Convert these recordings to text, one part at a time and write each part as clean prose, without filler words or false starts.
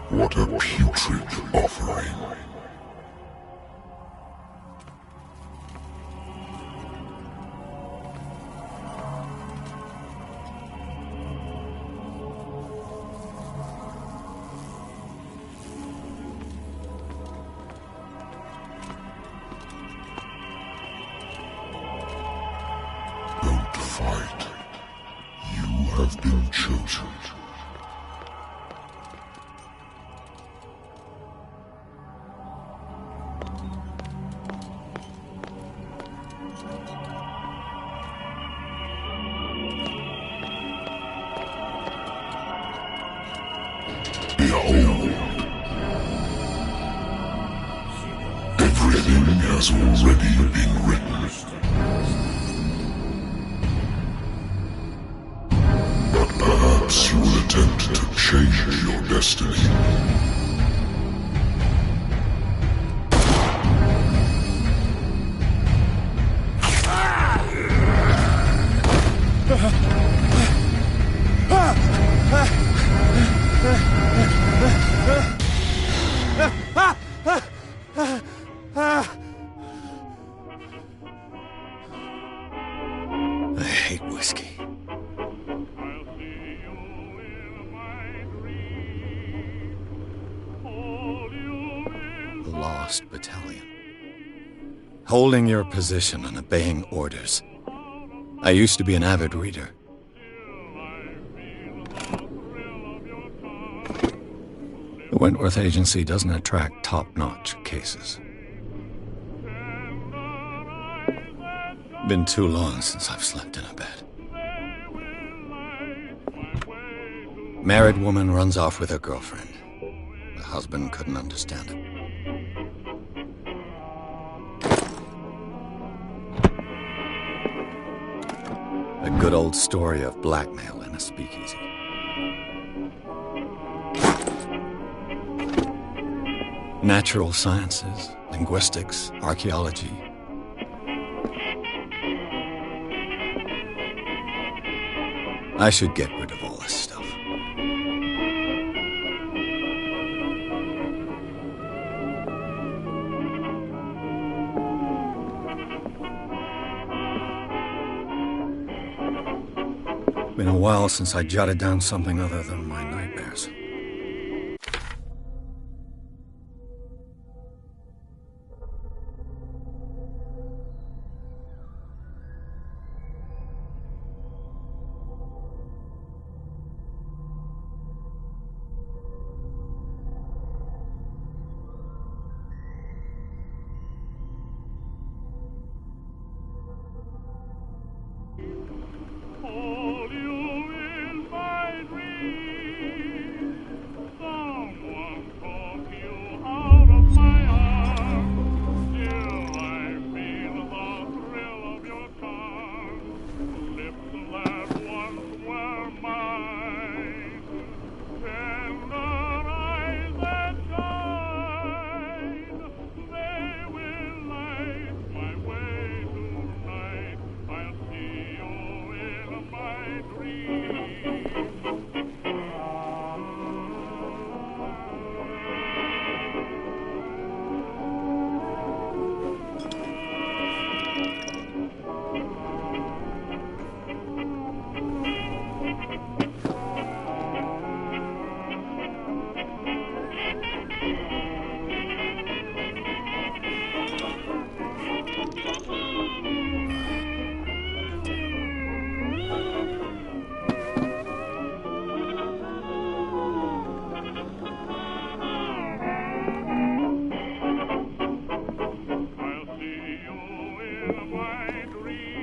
What a putrid offering. Don't fight. You have been chosen. Behold. Everything has already been written. But perhaps you will attempt to change your destiny. I hate whiskey. The Lost Battalion. Holding your position and obeying orders. I used to be an avid reader. The Wentworth Agency doesn't attract top-notch cases. Been too long since I've slept in a bed. Married woman runs off with her girlfriend. The husband couldn't understand it. A good old story of blackmail in a speakeasy. Natural sciences, linguistics, archaeology. I should get rid of all this stuff. Been a while since I jotted down something other than my nightmares.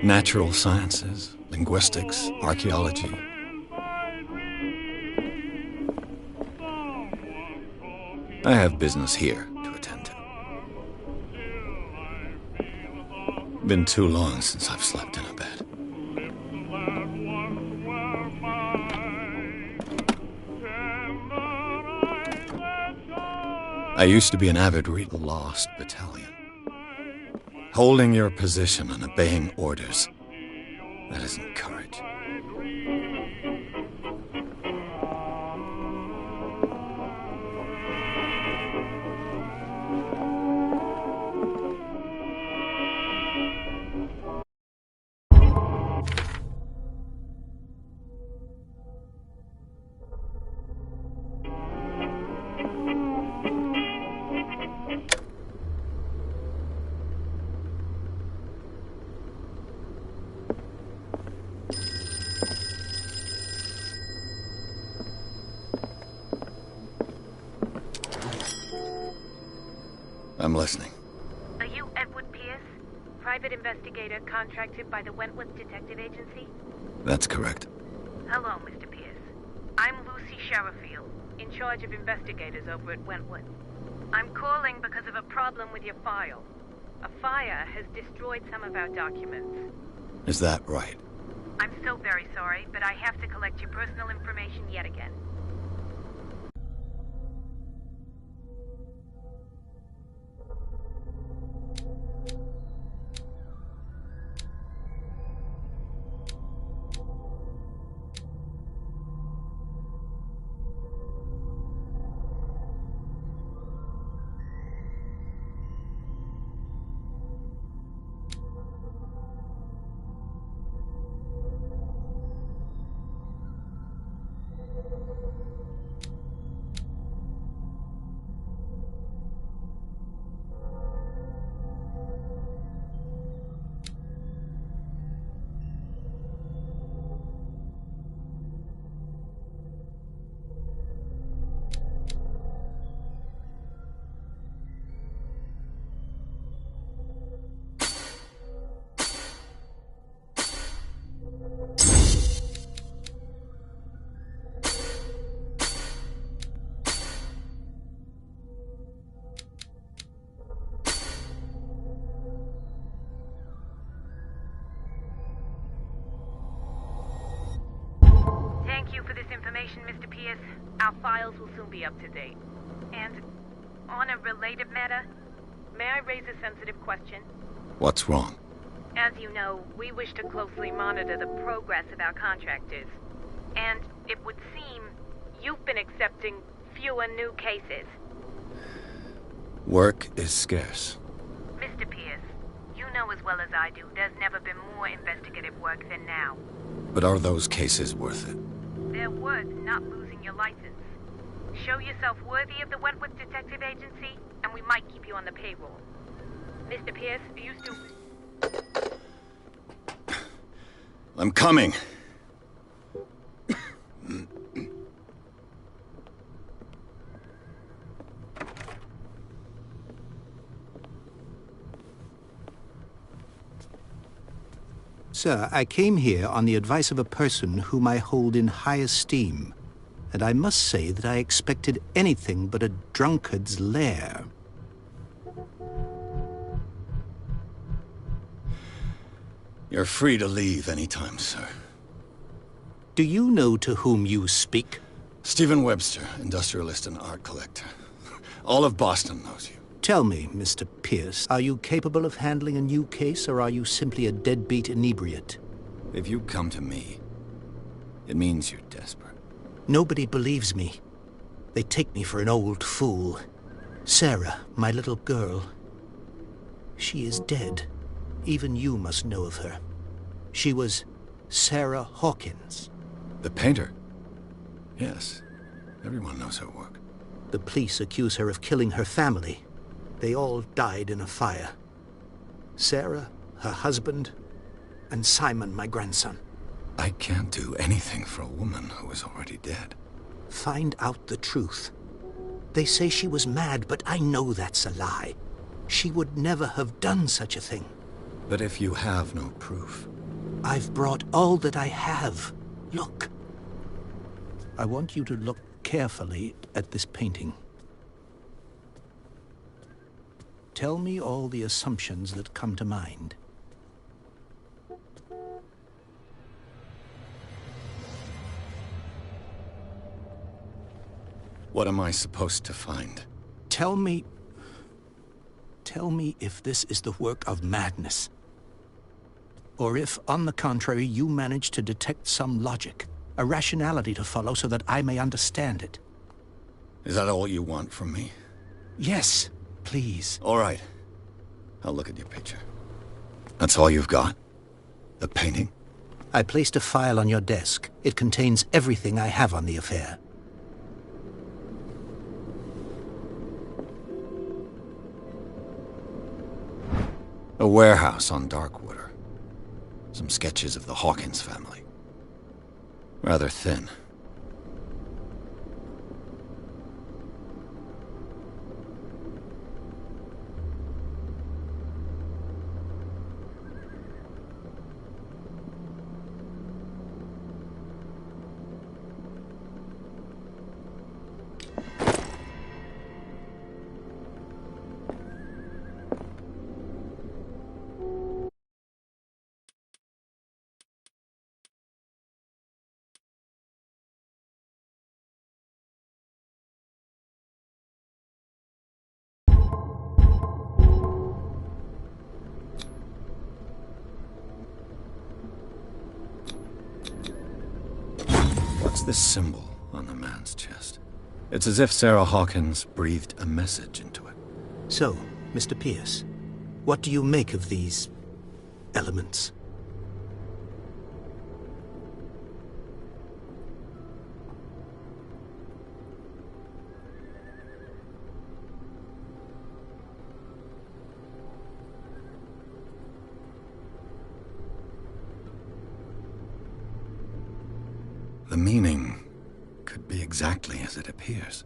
Natural sciences, linguistics, archaeology. I have business here to attend to. Been too long since I've slept in a bed. I used to be an avid reader. The Lost Battalion. Holding your position and obeying orders. That isn't courage. I'm listening. Are you Edward Pierce, private investigator contracted by the Wentworth Detective Agency? That's correct. Hello, Mr. Pierce. I'm Lucy Sherrifield, in charge of investigators over at Wentworth. I'm calling because of a problem with your file. A fire has destroyed some of our documents. Is that right? I'm so very sorry, but I have to collect your personal information yet again. Thank you for this information, Mr. Pierce. Our files will soon be up to date. And on a related matter, may I raise a sensitive question? What's wrong? As you know, we wish to closely monitor the progress of our contractors. And it would seem you've been accepting fewer new cases. Work is scarce. Mr. Pierce, you know as well as I do, there's never been more investigative work than now. But are those cases worth it? They're worth not losing your license. Show yourself worthy of the Wentworth Detective Agency, and we might keep you on the payroll. Mr. Pierce, are you still... I'm coming. Sir, I came here on the advice of a person whom I hold in high esteem, and I must say that I expected anything but a drunkard's lair. You're free to leave anytime, sir. Do you know to whom you speak? Stephen Webster, industrialist and art collector. All of Boston knows you. Tell me, Mr. Pierce, are you capable of handling a new case, or are you simply a deadbeat inebriate? If you come to me, it means you're desperate. Nobody believes me. They take me for an old fool. Sarah, my little girl, she is dead. Even you must know of her. She was Sarah Hawkins. The painter? Yes. Everyone knows her work. The police accuse her of killing her family. They all died in a fire. Sarah, her husband, and Simon, my grandson. I can't do anything for a woman who is already dead. Find out the truth. They say she was mad, but I know that's a lie. She would never have done such a thing. But if you have no proof... I've brought all that I have. Look. I want you to look carefully at this painting. Tell me all the assumptions that come to mind. What am I supposed to find? Tell me if this is the work of madness. Or if, on the contrary, you manage to detect some logic, a rationality to follow so that I may understand it. Is that all you want from me? Yes, please. All right. I'll look at your picture. That's all you've got? The painting? I placed a file on your desk. It contains everything I have on the affair. A warehouse on DarkWater. Some sketches of the Hawkins family. Rather thin. What's this symbol on the man's chest? It's as if Sarah Hawkins breathed a message into it. So, Mr. Pierce, what do you make of these elements? The meaning could be exactly as it appears.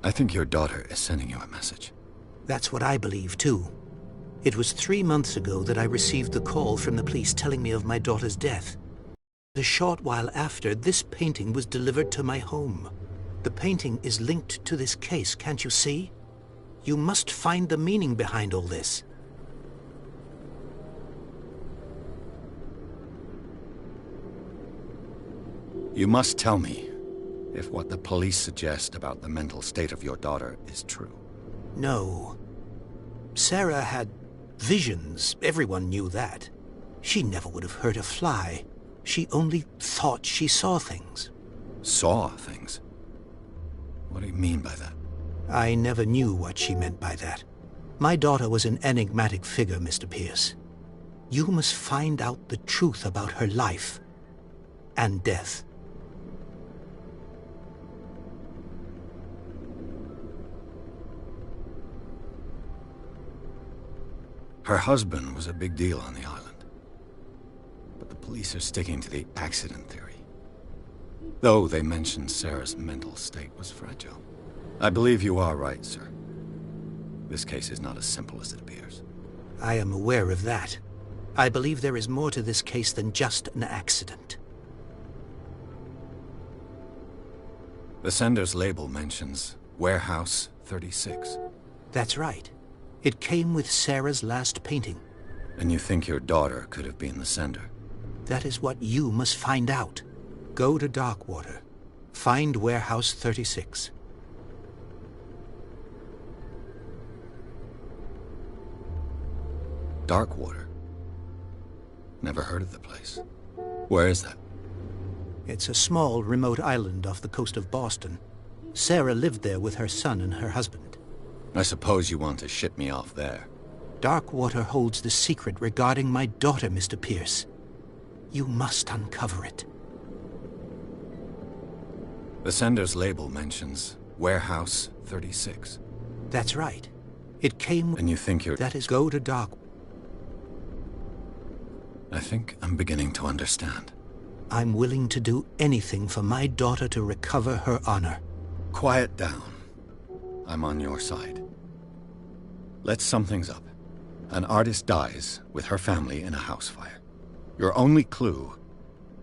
I think your daughter is sending you a message. That's what I believe, too. It was 3 months ago that I received the call from the police telling me of my daughter's death. A short while after, this painting was delivered to my home. The painting is linked to this case, can't you see? You must find the meaning behind all this. You must tell me if what the police suggest about the mental state of your daughter is true. No. Sarah had visions. Everyone knew that. She never would have hurt a fly. She only thought she saw things. Saw things? What do you mean by that? I never knew what she meant by that. My daughter was an enigmatic figure, Mr. Pierce. You must find out the truth about her life and death. Her husband was a big deal on the island. But the police are sticking to the accident theory. Though they mentioned Sarah's mental state was fragile. I believe you are right, sir. This case is not as simple as it appears. I am aware of that. I believe there is more to this case than just an accident. The sender's label mentions Warehouse 36. That's right. It came with Sarah's last painting. And you think your daughter could have been the sender? That is what you must find out. Go to DarkWater. Find Warehouse 36. DarkWater? Never heard of the place. Where is that? It's a small, remote island off the coast of Boston. Sarah lived there with her son and her husband. I suppose you want to ship me off there. DarkWater holds the secret regarding my daughter, Mr. Pierce. You must uncover it. The sender's label mentions Warehouse 36. That's right. It came... And you think you're... That is, go to Dark... I think I'm beginning to understand. I'm willing to do anything for my daughter to recover her honor. Quiet down. I'm on your side. Let's sum things up. An artist dies with her family in a house fire. Your only clue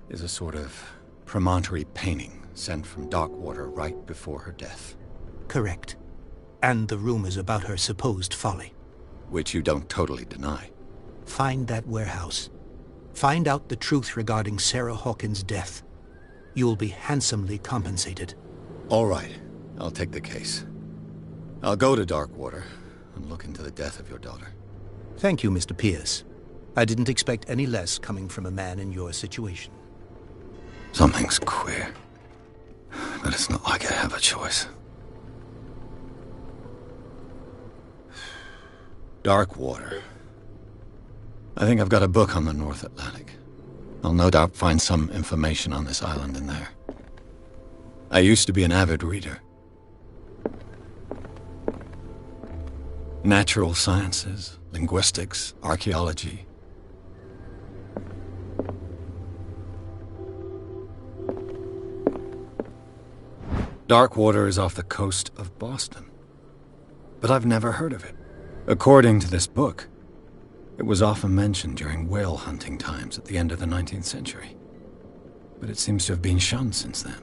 is a sort of promontory painting sent from DarkWater right before her death. Correct. And the rumors about her supposed folly. Which you don't totally deny. Find that warehouse. Find out the truth regarding Sarah Hawkins' death. You'll be handsomely compensated. All right. I'll take the case. I'll go to DarkWater and look into the death of your daughter. Thank you, Mr. Pierce. I didn't expect any less coming from a man in your situation. Something's queer. But it's not like I have a choice. DarkWater. I think I've got a book on the North Atlantic. I'll no doubt find some information on this island in there. I used to be an avid reader. Natural sciences, linguistics, archaeology. DarkWater is off the coast of Boston. But I've never heard of it. According to this book, it was often mentioned during whale hunting times at the end of the 19th century. But it seems to have been shunned since then.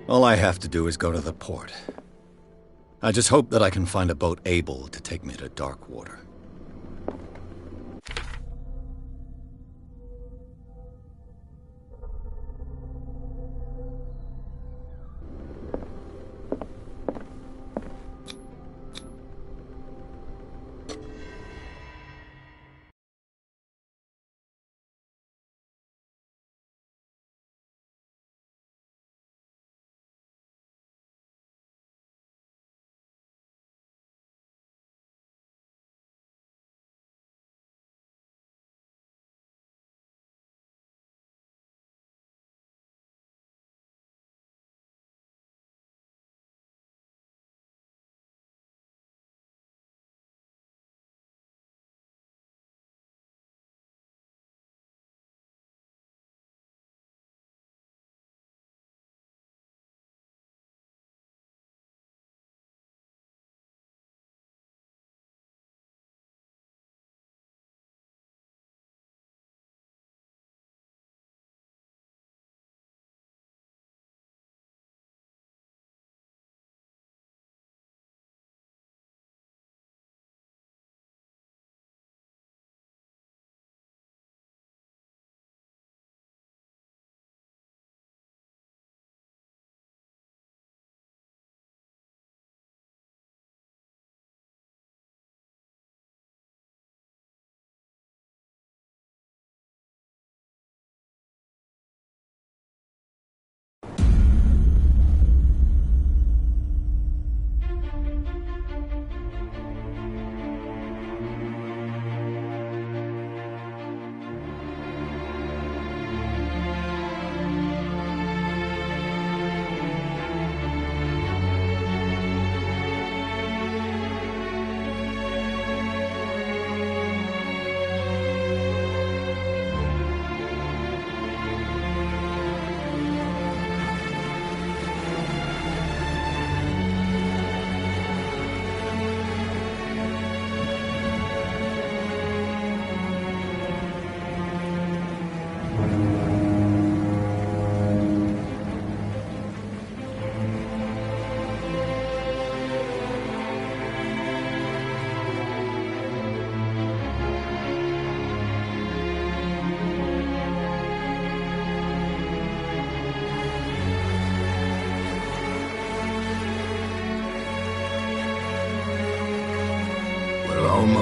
All I have to do is go to the port. I just hope that I can find a boat able to take me to DarkWater.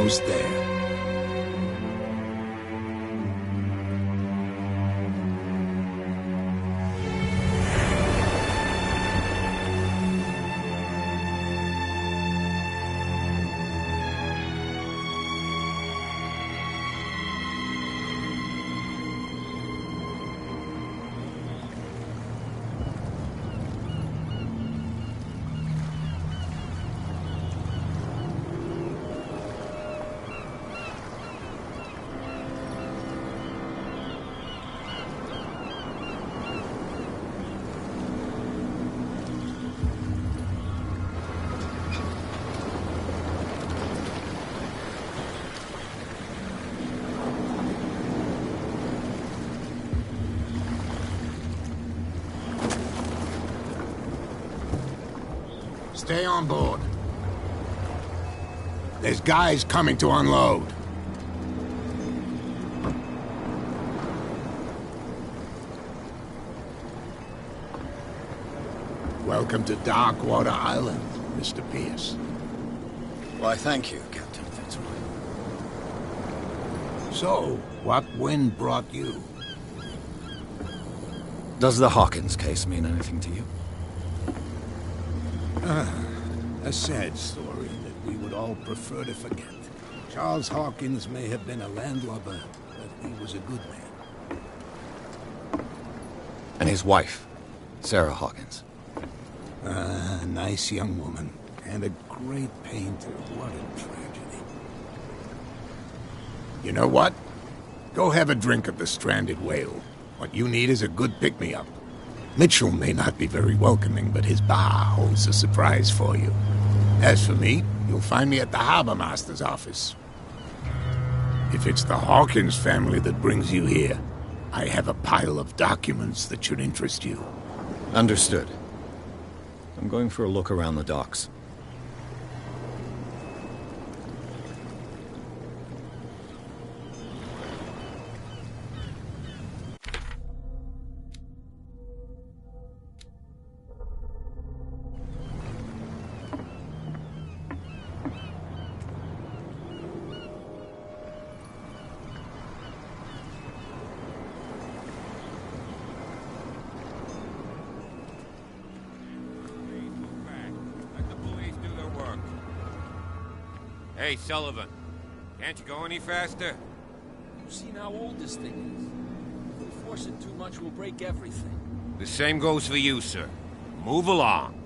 almost there. Stay on board. There's guys coming to unload. Welcome to DarkWater Island, Mr. Pierce. Why, thank you, Captain Fitzroy. So, what wind brought you? Does the Hawkins case mean anything to you? A sad story that we would all prefer to forget. Charles Hawkins may have been a landlubber, but he was a good man. And his wife, Sarah Hawkins. A nice young woman, and a great painter. What a tragedy. You know what? Go have a drink at the Stranded Whale. What you need is a good pick-me-up. Mitchell may not be very welcoming, but his bar holds a surprise for you. As for me, you'll find me at the Harbor Master's office. If it's the Hawkins family that brings you here, I have a pile of documents that should interest you. Understood. I'm going for a look around the docks. Hey, Sullivan. Can't you go any faster? You've seen how old this thing is. If we force it too much, we'll break everything. The same goes for you, sir. Move along.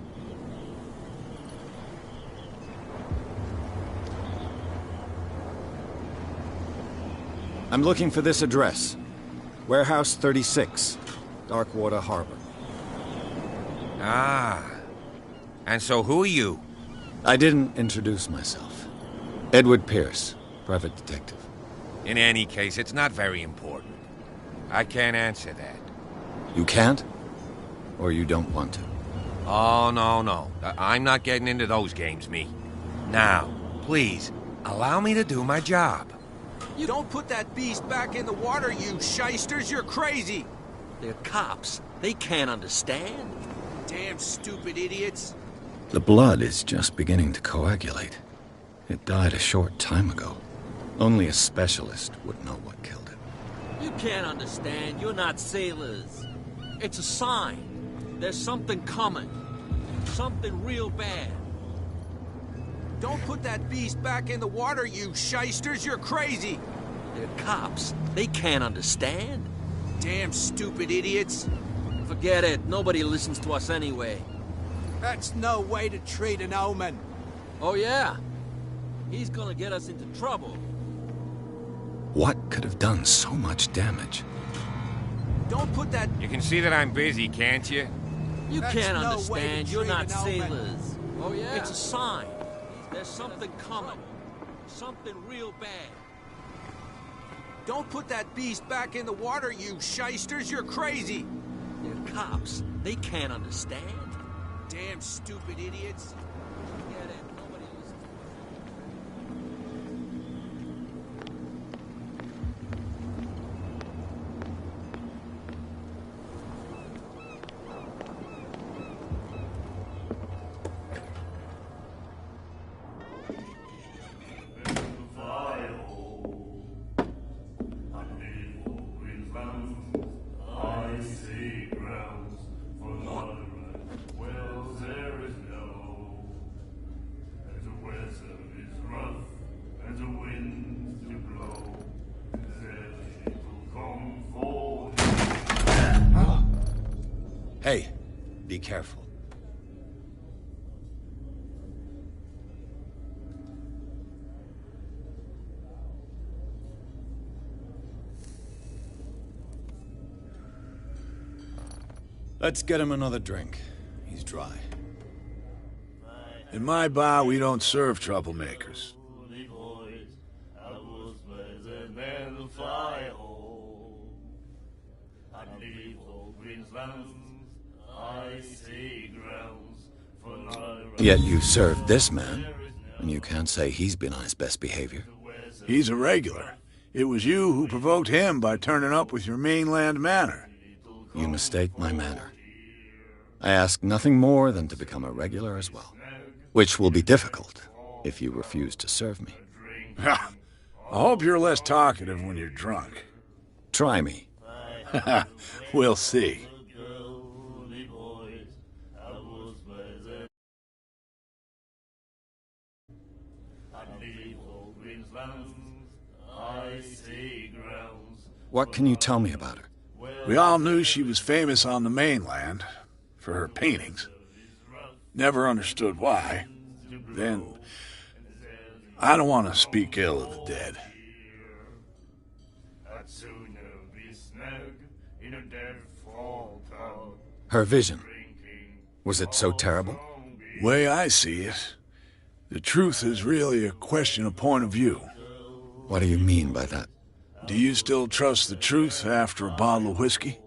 I'm looking for this address. Warehouse 36, Darkwater Harbor. Ah. And so who are you? I didn't introduce myself. Edward Pierce, private detective. In any case, it's not very important. I can't answer that. You can't? Or you don't want to? Oh, no. I'm not getting into those games, me. Now, please, allow me to do my job. You don't put that beast back in the water, you shysters! You're crazy! They're cops. They can't understand. Damn stupid idiots. The blood is just beginning to coagulate. It died a short time ago. Only a specialist would know what killed it. You can't understand. You're not sailors. It's a sign. There's something coming. Something real bad. Don't put that beast back in the water, you shysters! You're crazy! They're cops. They can't understand. Damn stupid idiots. Forget it. Nobody listens to us anyway. That's no way to treat an omen. Oh, yeah? He's gonna get us into trouble. What could have done so much damage? Don't put that... You can see that I'm busy, can't you? You That's can't no understand. way to You're treat not an omen. sailors. Oh, yeah? It's a sign. There's something coming. Something real bad. Don't put that beast back in the water, you shysters! You're crazy! They're cops. They can't understand. Damn stupid idiots. Forget it. Nobody listens to us. Hey, be careful. Let's get him another drink. He's dry. In my bar, we don't serve troublemakers. Yet you served this man, and you can't say he's been on his best behavior. He's a regular. It was you who provoked him by turning up with your mainland manner. You mistake my manner. I ask nothing more than to become a regular as well, which will be difficult if you refuse to serve me. I hope you're less talkative when you're drunk. Try me. We'll see. What can you tell me about her? We all knew she was famous on the mainland for her paintings. Never understood why. Then, I don't want to speak ill of the dead. Her vision. Was it so terrible? Way I see it, the truth is really a question of point of view. What do you mean by that? Do you still trust the truth after a bottle of whiskey?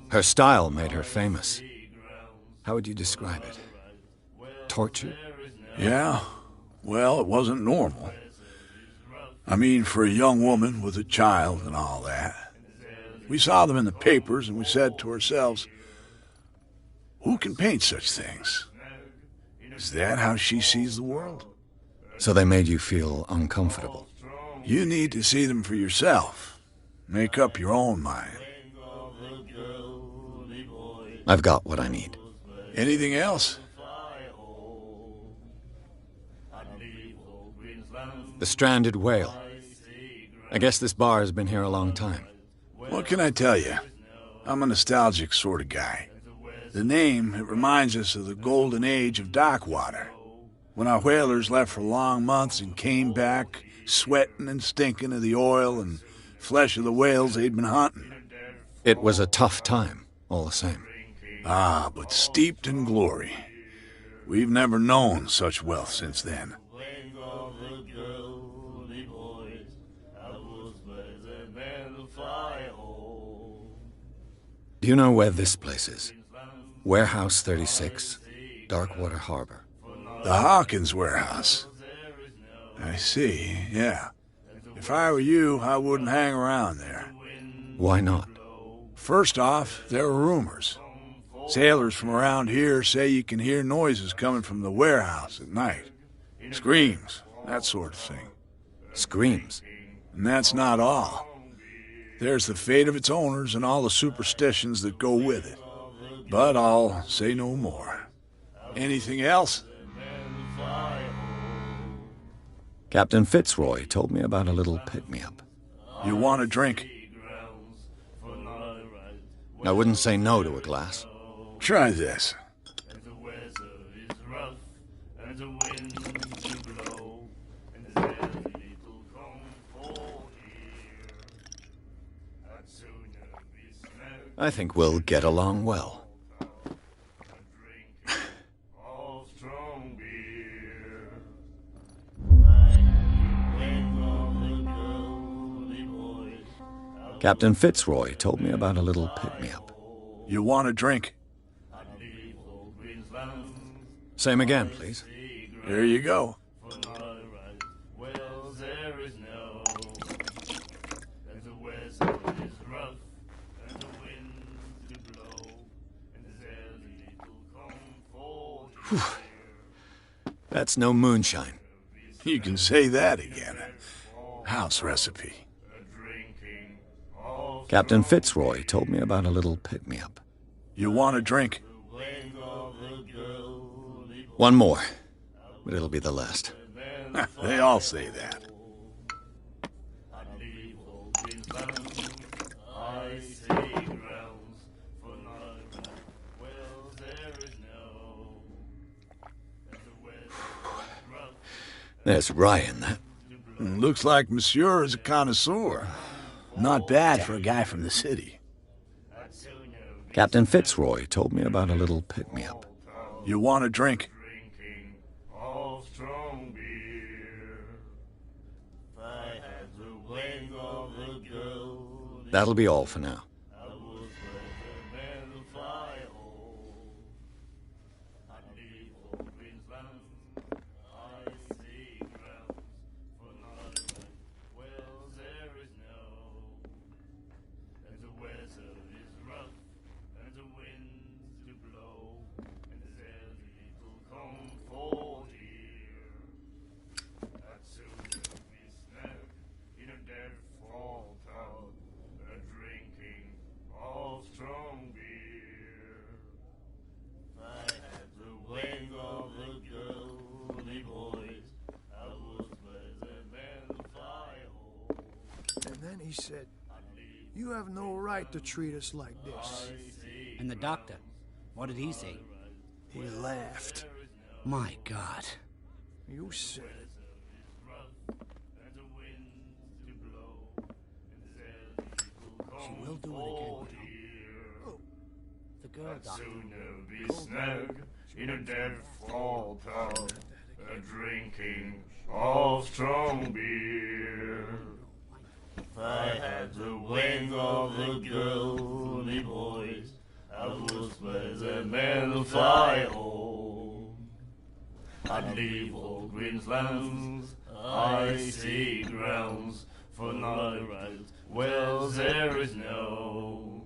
Her style made her famous. How would you describe it? Torture? Yeah. Well, it wasn't normal. I mean, for a young woman with a child and all that. We saw them in the papers and we said to ourselves, who can paint such things? Is that how she sees the world? So they made you feel uncomfortable? You need to see them for yourself. Make up your own mind. I've got what I need. Anything else? The stranded whale. I guess this bar has been here a long time. What can I tell you? I'm a nostalgic sort of guy. The name, it reminds us of the golden age of DarkWater, when our whalers left for long months and came back sweating and stinking of the oil and flesh of the whales they'd been hunting. It was a tough time, all the same. Ah, but steeped in glory. We've never known such wealth since then. Do you know where this place is? Warehouse 36, DarkWater Harbor. The Hawkins warehouse. I see, yeah. If I were you, I wouldn't hang around there. Why not? First off, there are rumors. Sailors from around here say you can hear noises coming from the warehouse at night. Screams, that sort of thing. Screams? And that's not all. There's the fate of its owners and all the superstitions that go with it. But I'll say no more. Anything else? Captain Fitzroy told me about a little pick-me-up. You want a drink? I wouldn't say no to a glass. Try this. I think we'll get along well. Captain Fitzroy told me about a little pick-me-up. You want a drink? Same again, please. Here you go. Whew. That's no moonshine. You can say that again. House recipe. Captain Fitzroy told me about a little pick-me-up. You want a drink? One more, but it'll be the last. They all say that. There's rye in that. Looks like Monsieur is a connoisseur. Not bad for a guy from the city. Captain Fitzroy told me about a little pick-me-up. You want a drink? That'll be all for now. He said, "You have no right to treat us like this." And the doctor, what did he say? He laughed. My God. You said it. She will do it again, Tom. Oh. The girl, doctor. Be snug in a deadfall pub, drinking of strong beer. If I had the wing of the girly boys, I would let the men fly home. I'd leave all Queensland's icy grounds for not a right wells there is no.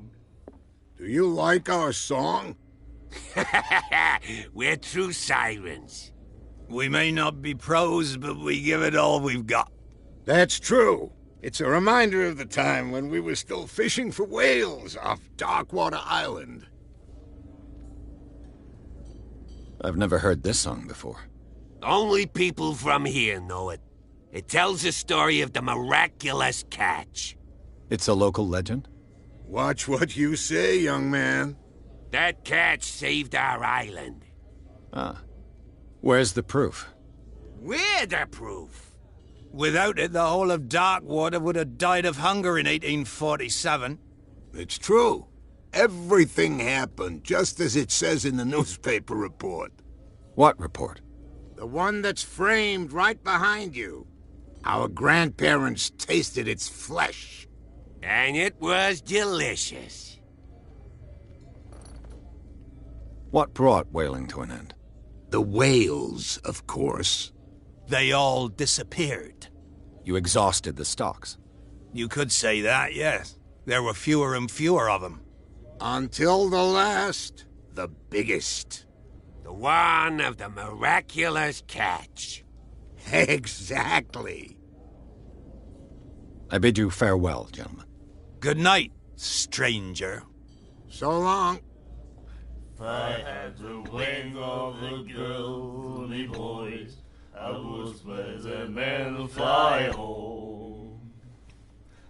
Do you like our song? We're true sirens. We may not be pros, but we give it all we've got. That's true. It's a reminder of the time when we were still fishing for whales off DarkWater Island. I've never heard this song before. Only people from here know it. It tells the story of the miraculous catch. It's a local legend? Watch what you say, young man. That catch saved our island. Ah. Where's the proof? We're the proof. Without it, the whole of DarkWater would have died of hunger in 1847. It's true. Everything happened just as it says in the newspaper report. What report? The one that's framed right behind you. Our grandparents tasted its flesh. And it was delicious. What brought whaling to an end? The whales, of course. They all disappeared. You exhausted the stocks. You could say that, yes. There were fewer and fewer of them. Until the last, the biggest. The one of the miraculous catch. Exactly. I bid you farewell, gentlemen. Good night, stranger. So long. If I had the wing of the girly boys, I would let the men fly home.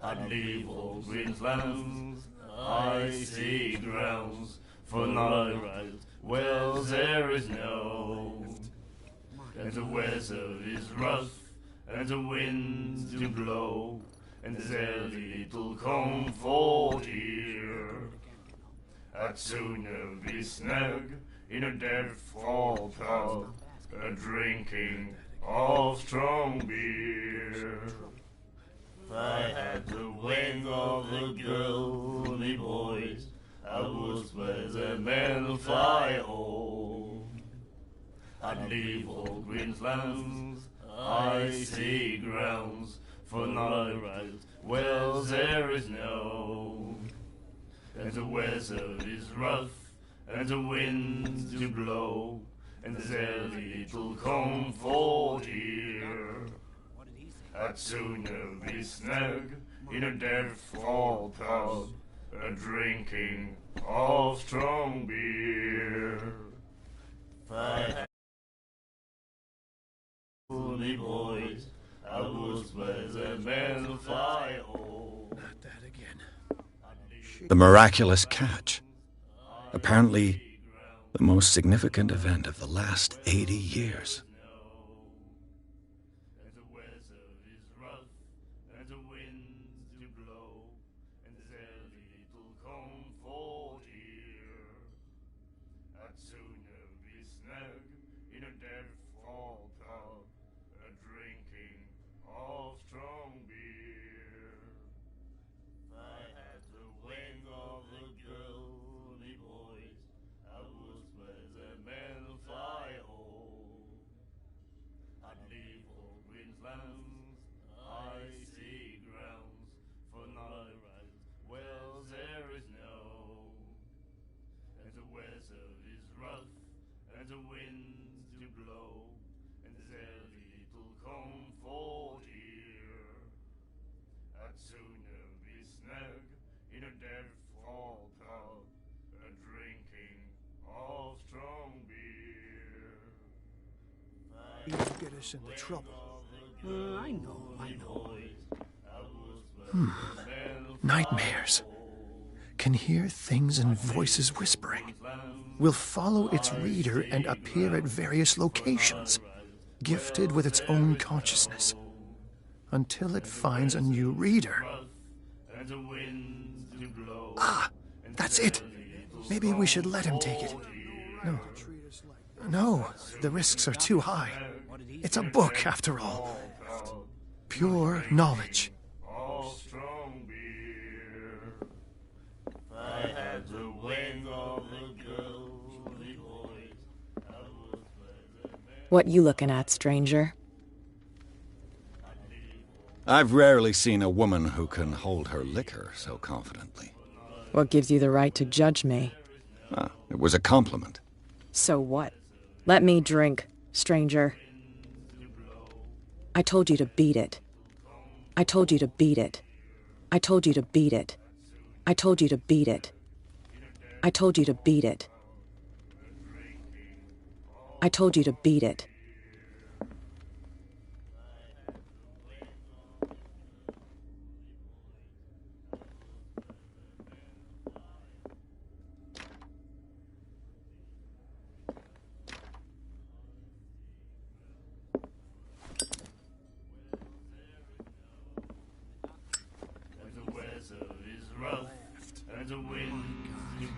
I'd leave all Queensland's icy grounds for not a right wells there is no. And the weather is rough, and the winds do blow, and there's little comfort here. I'd sooner be snug in a deadfall pub, drinking of strong beer. If I had the wing of the girly boys, I would let the men fly home. I'd leave all Queensland's icy grounds for not a right wells there is no. And the weather is rough, and the winds do blow, and there's little comfort here. I'd sooner be snug in a deadfall pub, drinking of strong beer. If I had only boys, I would let the men fly home. Not that again. The miraculous catch. Apparently, the most significant event of the last 80 years. You get us into trouble. I know. Nightmares. Can hear things and voices whispering. Will follow its reader and appear at various locations, gifted with its own consciousness, until it finds a new reader. Ah, that's it. Maybe we should let him take it. No, the risks are too high. It's a book, after all. Pure knowledge. What you looking at, stranger? I've rarely seen a woman who can hold her liquor so confidently. What gives you the right to judge me? It was a compliment. So what? Let me drink, stranger. I told you to beat it. I told you to beat it. I told you to beat it. I told you to beat it. I told you to beat it. I told you to beat it. And the wind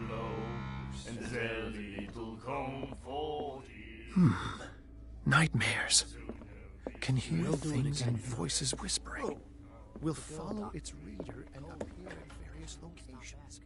blows, and there's little comfort here. Nightmares. Can hear things and voices whispering. Will follow its reader and appear at various locations.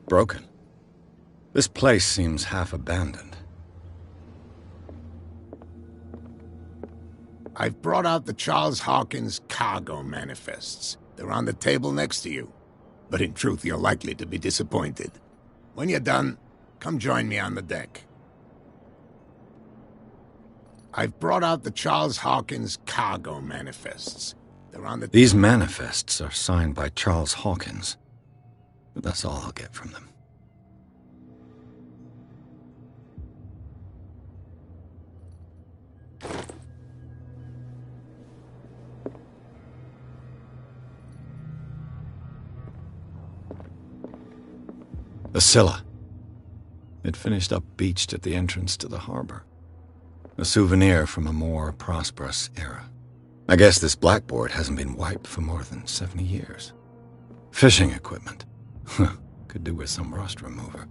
Broken. This place seems half abandoned. I've brought out the Charles Hawkins cargo manifests. They're on the table next to you. But in truth, you're likely to be disappointed. When you're done, come join me on the deck. I've brought out the Charles Hawkins cargo manifests. They're on the... These manifests are signed by Charles Hawkins. But that's all I'll get from them. The Scylla. It finished up beached at the entrance to the harbor. A souvenir from a more prosperous era. I guess this blackboard hasn't been wiped for more than 70 years. Fishing equipment. Could do with some rust remover.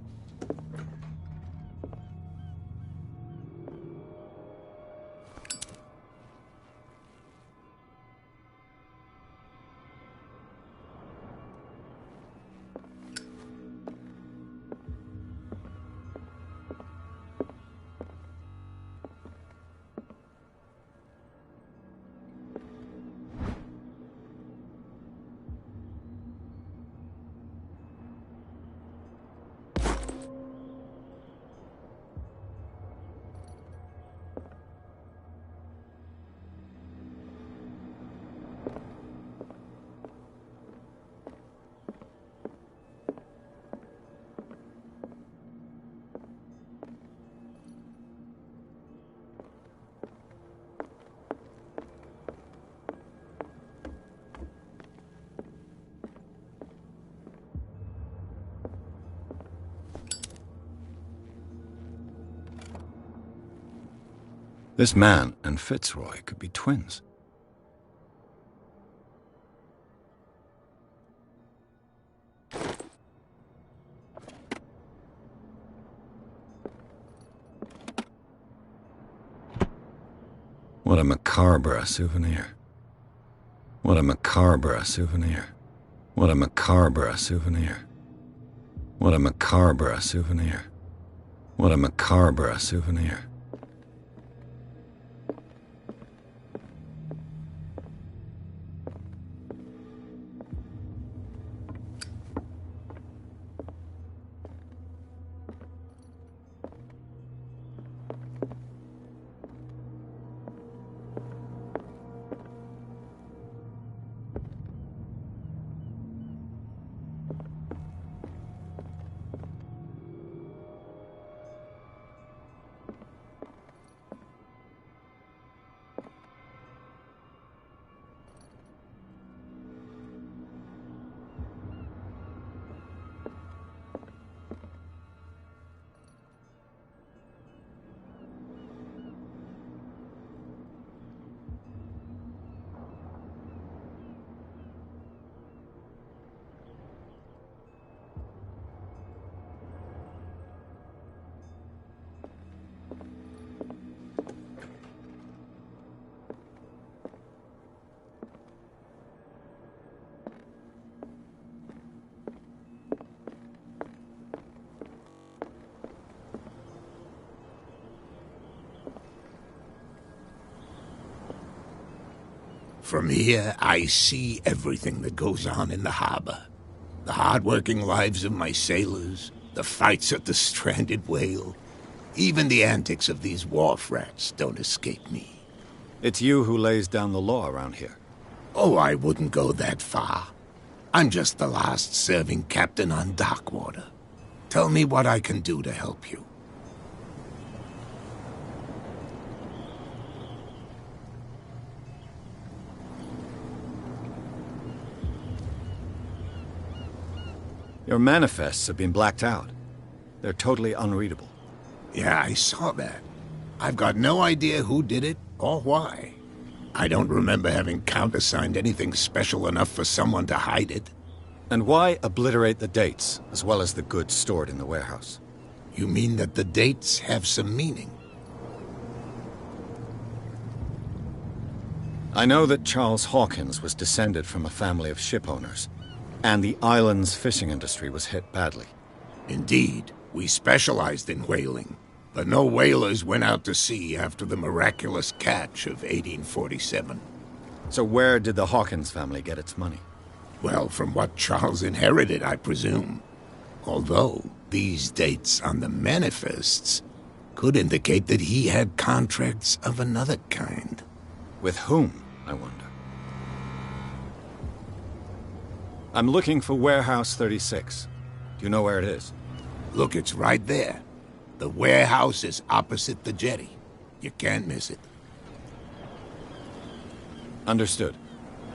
This man and Fitzroy could be twins. What a macabre souvenir. What a macabre souvenir. What a macabre souvenir. What a macabre souvenir. What a macabre souvenir. From here, I see everything that goes on in the harbor. The hard-working lives of my sailors, the fights at the stranded whale. Even the antics of these wharf rats don't escape me. It's you who lays down the law around here. Oh, I wouldn't go that far. I'm just the last serving captain on DarkWater. Tell me what I can do to help you. Your manifests have been blacked out. They're totally unreadable. Yeah, I saw that. I've got no idea who did it or why. I don't remember having countersigned anything special enough for someone to hide it. And why obliterate the dates, as well as the goods stored in the warehouse? You mean that the dates have some meaning? I know that Charles Hawkins was descended from a family of ship owners, and the island's fishing industry was hit badly. Indeed, we specialized in whaling, but no whalers went out to sea after the miraculous catch of 1847. So where did the Hawkins family get its money? Well, from what Charles inherited, I presume. Although, these dates on the manifests could indicate that he had contracts of another kind. With whom, I wonder? I'm looking for Warehouse 36. Do you know where it is? Look, it's right there. The warehouse is opposite the jetty. You can't miss it. Understood.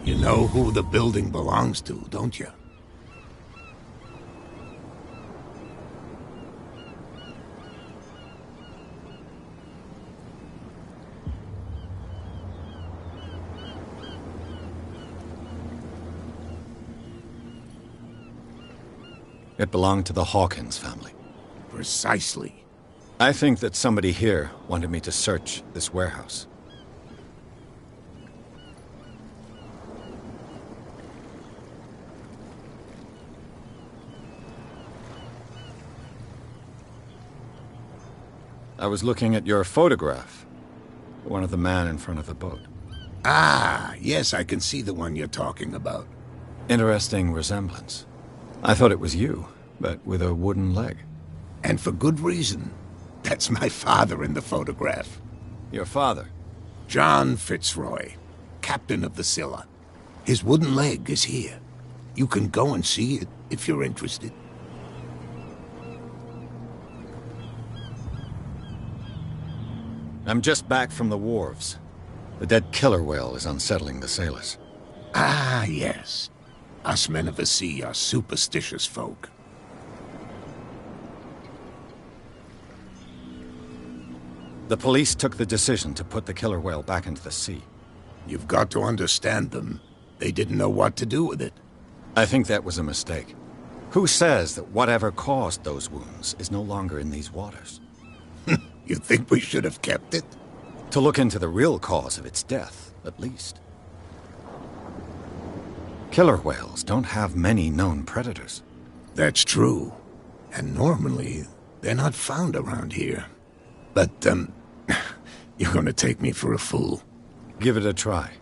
You know who the building belongs to, don't you? It belonged to the Hawkins family. Precisely. I think that somebody here wanted me to search this warehouse. I was looking at your photograph. One of the man in front of the boat. Ah, yes, I can see the one you're talking about. Interesting resemblance. I thought it was you, but with a wooden leg. And for good reason. That's my father in the photograph. Your father? John Fitzroy, captain of the Scylla. His wooden leg is here. You can go and see it if you're interested. I'm just back from the wharves. The dead killer whale is unsettling the sailors. Ah, yes. Us men of the sea are superstitious folk. The police took the decision to put the killer whale back into the sea. You've got to understand them. They didn't know what to do with it. I think that was a mistake. Who says that whatever caused those wounds is no longer in these waters? You think we should have kept it? To look into the real cause of its death, at least. Killer whales don't have many known predators. That's true. And normally, they're not found around here. But, you're gonna take me for a fool. Give it a try.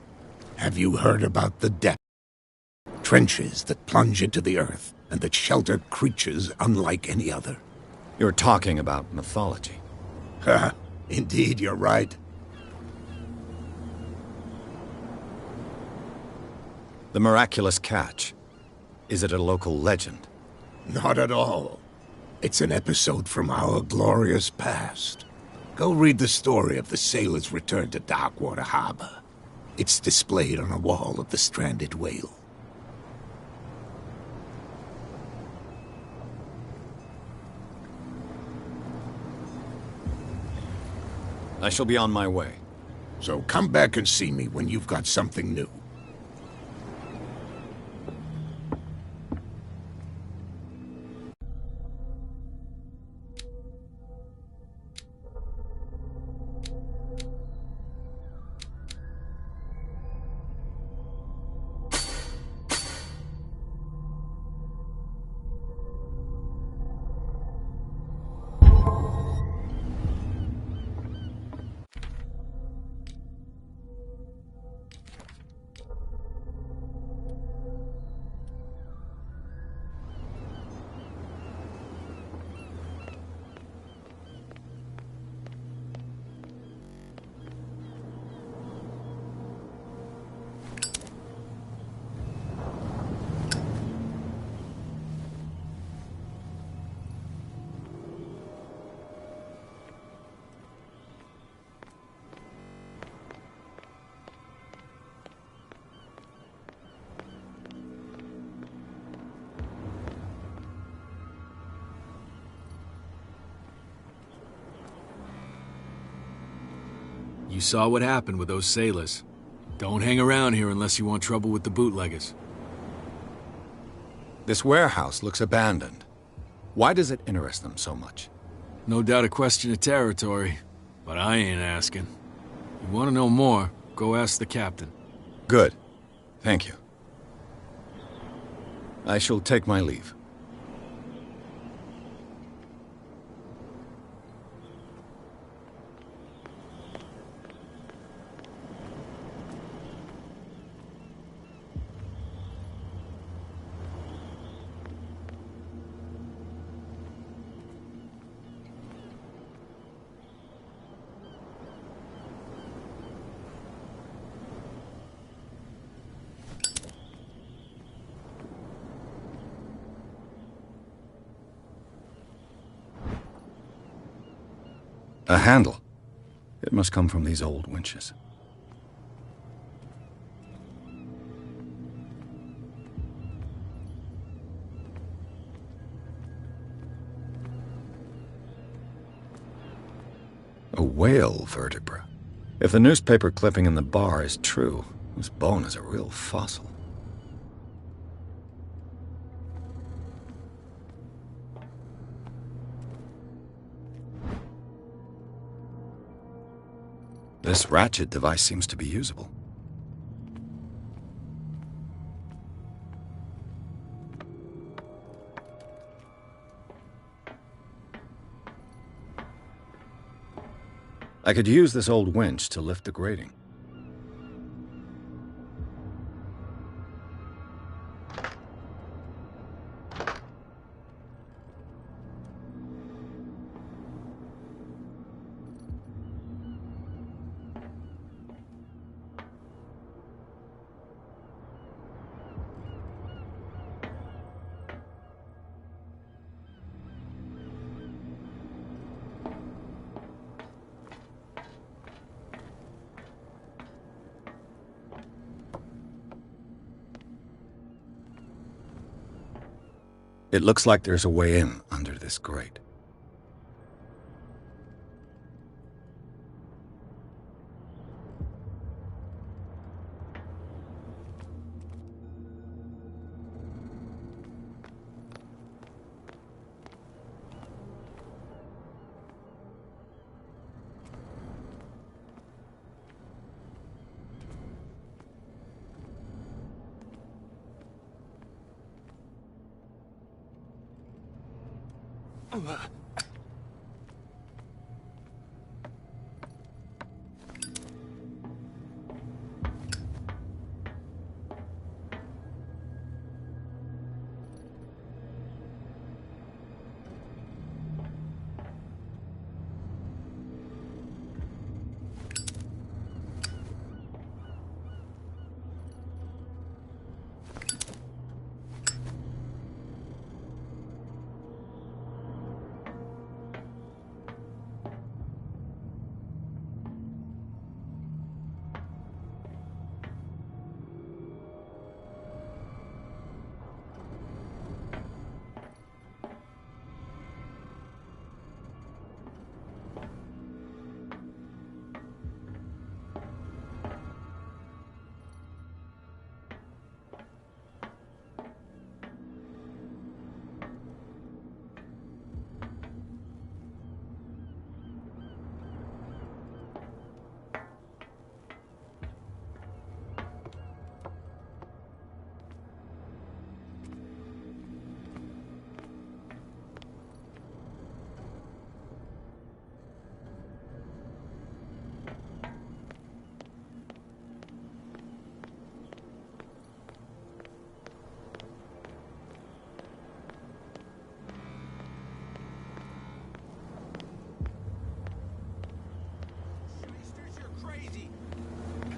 Have you heard about the depth? Trenches that plunge into the earth, and that shelter creatures unlike any other. You're talking about mythology. Ha! Indeed, you're right. The miraculous catch. Is it a local legend? Not at all. It's an episode from our glorious past. Go read the story of the sailor's return to Darkwater Harbor. It's displayed on a wall of the stranded whale. I shall be on my way. So come back and see me when you've got something new. You saw what happened with those sailors. Don't hang around here unless you want trouble with the bootleggers. This warehouse looks abandoned. Why does it interest them so much? No doubt a question of territory, but I ain't asking. You want to know more, go ask the captain. Good. Thank you. I shall take my leave. A handle. It must come from these old winches. A whale vertebra. If the newspaper clipping in the bar is true, this bone is a real fossil. This ratchet device seems to be usable. I could use this old winch to lift the grating. It looks like there's a way in under this grate.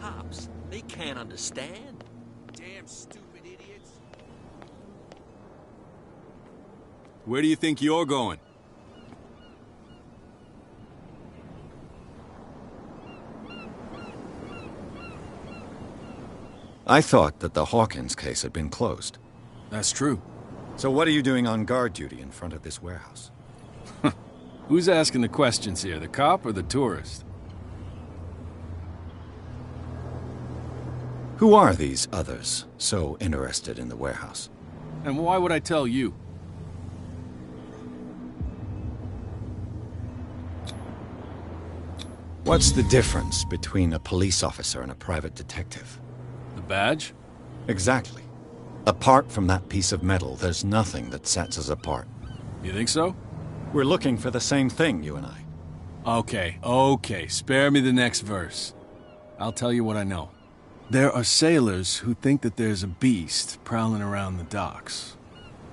Cops, they can't understand. Damn stupid idiots. Where do you think you're going? I thought that the Hawkins case had been closed. That's true. So what are you doing on guard duty in front of this warehouse? Who's asking the questions here, the cop or the tourist? Who are these others so interested in the warehouse? And why would I tell you? What's the difference between a police officer and a private detective? The badge? Exactly. Apart from that piece of metal, there's nothing that sets us apart. You think so? We're looking for the same thing, you and I. Okay. Spare me the next verse. I'll tell you what I know. There are sailors who think that there's a beast prowling around the docks.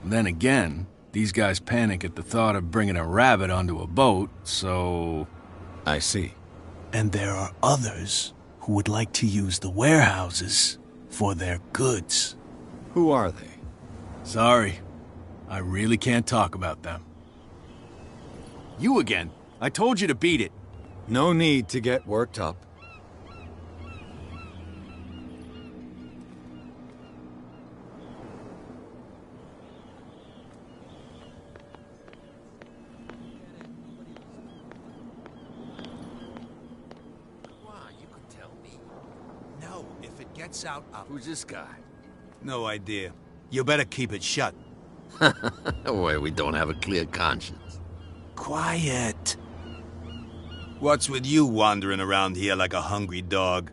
Then again, these guys panic at the thought of bringing a rabbit onto a boat, so... I see. And there are others who would like to use the warehouses for their goods. Who are they? Sorry. I really can't talk about them. You again. I told you to beat it. No need to get worked up. Out. Who's this guy? No idea. You better keep it shut. Why, we don't have a clear conscience. Quiet. What's with you wandering around here like a hungry dog?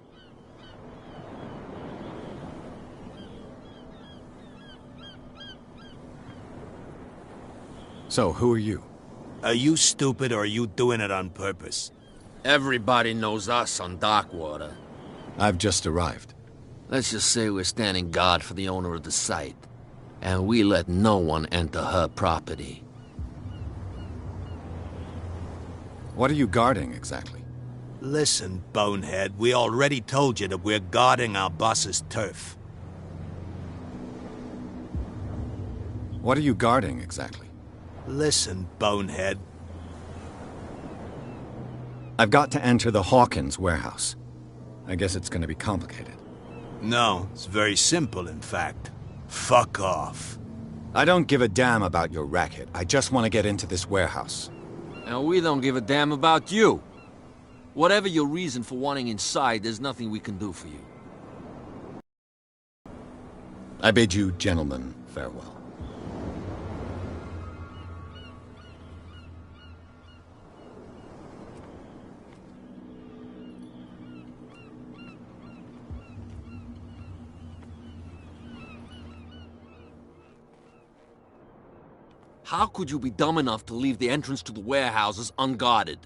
So, who are you? Are you stupid or are you doing it on purpose? Everybody knows us on DarkWater. I've just arrived. Let's just say we're standing guard for the owner of the site, and we let no one enter her property. What are you guarding, exactly? Listen, bonehead, we already told you that we're guarding our boss's turf. What are you guarding, exactly? Listen, bonehead. I've got to enter the Hawkins warehouse. I guess it's gonna be complicated. No, it's very simple, in fact. Fuck off. I don't give a damn about your racket. I just want to get into this warehouse. And we don't give a damn about you. Whatever your reason for wanting inside, there's nothing we can do for you. I bid you gentlemen farewell. How could you be dumb enough to leave the entrance to the warehouses unguarded?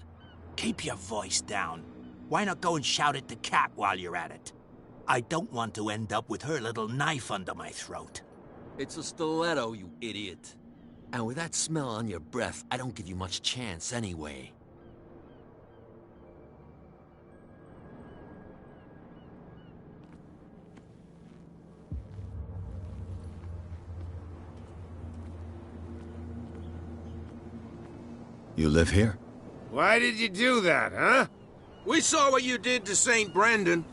Keep your voice down. Why not go and shout at the cat while you're at it? I don't want to end up with her little knife under my throat. It's a stiletto, you idiot. And with that smell on your breath, I don't give you much chance anyway. You live here? Why did you do that, huh? We saw what you did to St. Brendan.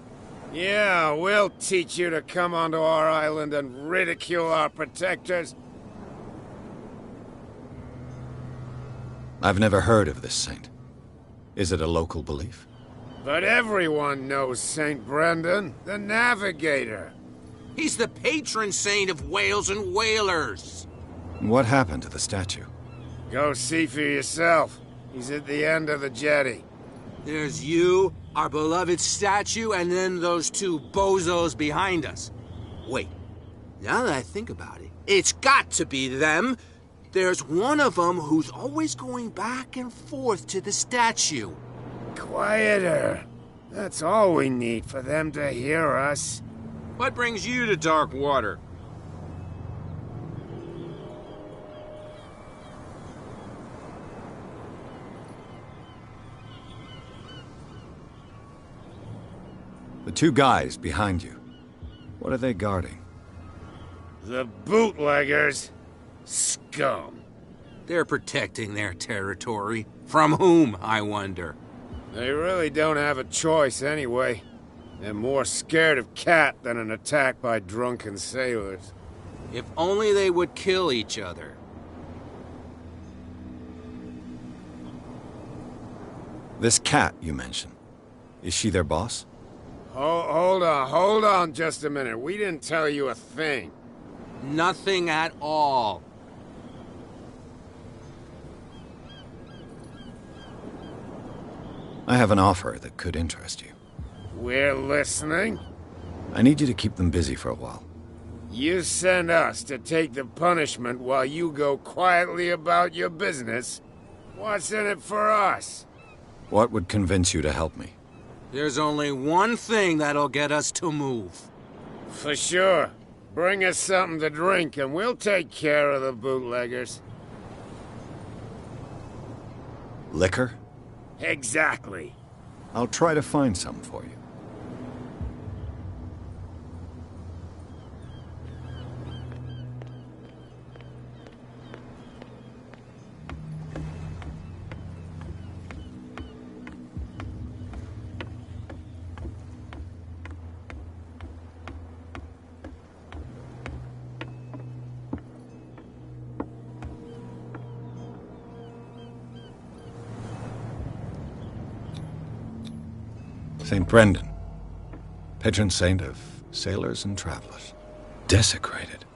Yeah, we'll teach you to come onto our island and ridicule our protectors. I've never heard of this saint. Is it a local belief? But everyone knows St. Brendan, the navigator. He's the patron saint of whales and whalers. What happened to the statue? Go see for yourself. He's at the end of the jetty. There's you, our beloved statue, and then those two bozos behind us. Wait, now that I think about it, it's got to be them. There's one of them who's always going back and forth to the statue. Quieter. That's all we need for them to hear us. What brings you to DarkWater? The two guys behind you. What are they guarding? The bootleggers. Scum. They're protecting their territory. From whom, I wonder? They really don't have a choice anyway. They're more scared of Cat than an attack by drunken sailors. If only they would kill each other. This Cat you mentioned. Is she their boss? Hold on just a minute. We didn't tell you a thing. Nothing at all. I have an offer that could interest you. We're listening. I need you to keep them busy for a while. You send us to take the punishment while you go quietly about your business. What's in it for us? What would convince you to help me? There's only one thing that'll get us to move. For sure. Bring us something to drink and we'll take care of the bootleggers. Liquor? Exactly. I'll try to find some for you. St. Brendan, patron saint of sailors and travelers. Desecrated.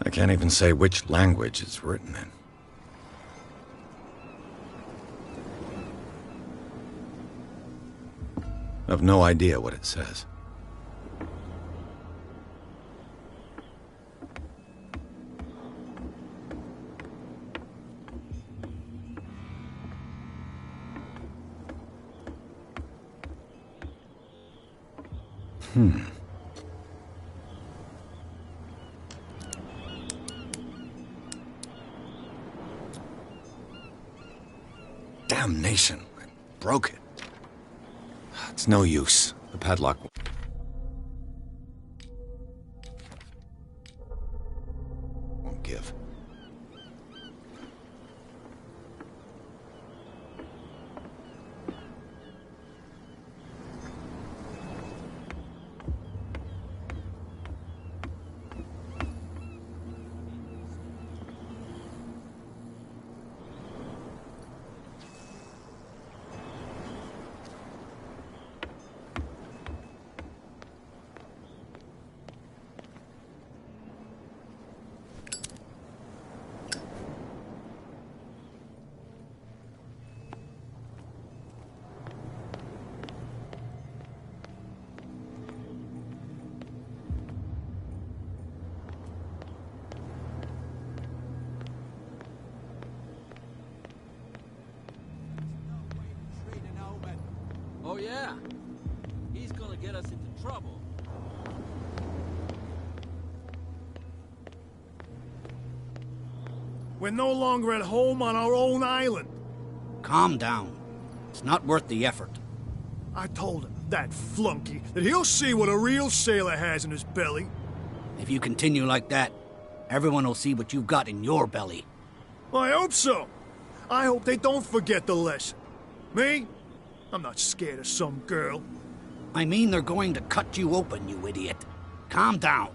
I can't even say which language it's written in. I've no idea what it says. Damnation. I broke it. It's no use. The padlock won't give. yeah. He's gonna get us into trouble. We're no longer at home on our own island. Calm down. It's not worth the effort. I told him, that flunky, that he'll see what a real sailor has in his belly. If you continue like that, everyone will see what you've got in your belly. I hope so. I hope they don't forget the lesson. Me? I'm not scared of some girl. I mean they're going to cut you open, you idiot. Calm down.